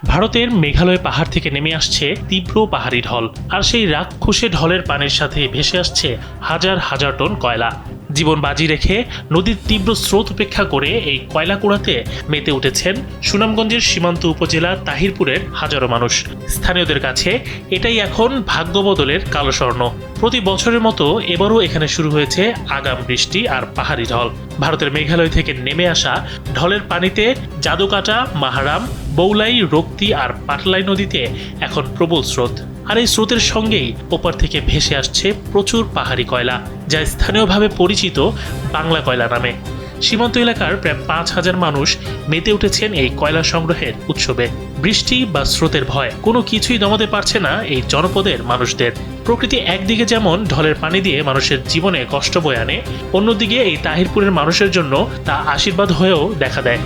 ভারতের মেঘালয় পাহাড় থেকে নেমে আসছে তীব্র পাহাড়ি ঢল, আর সেই রাক্ষসে ঢলের পানির সাথে ভেসে আসছে হাজার হাজার টন কয়লা। জীবন বাজি রেখে নদীর তীব্র স্রোত উপেক্ষা করে এই কয়লা কুড়াতে মেতে উঠেছেন সুনামগঞ্জের সীমান্ত উপজেলা তাহিরপুরের হাজারো মানুষ। স্থানীয়দের কাছে এটাই এখন ভাগ্য বদলের কালো স্বর্ণ। প্রতি বছরের মতো এবারও এখানে শুরু হয়েছে আগাম বৃষ্টি আর পাহাড়ি ঢল। ভারতের মেঘালয় থেকে নেমে আসা ঢলের পানিতে জাদুকাটা, মাহারাম, বৌলাই, রক্তি আর পাটলাই নদীতে এখন প্রবল স্রোত। আর এই স্রোতের সঙ্গেই ওপার থেকে ভেসে আসছে প্রচুর পাহাড়ি কয়লা, যা স্থানীয়ভাবে পরিচিত বাংলা কয়লা নামে। সীমান্ত এলাকার প্রায় 5,000 মানুষ মেতে উঠেছেন এই কয়লা সংগ্রহের উৎসবে। বৃষ্টি বা স্রোতের ভয় কোনো কিছুই দমাতে পারছে না এই জনপদের মানুষদের। প্রকৃতি একদিকে যেমন ঢলের পানি দিয়ে মানুষের জীবনে কষ্ট বয়ে আনে, অন্যদিকে এই তাহিরপুরের মানুষের জন্য তা আশীর্বাদ হয়েও দেখা দেয়।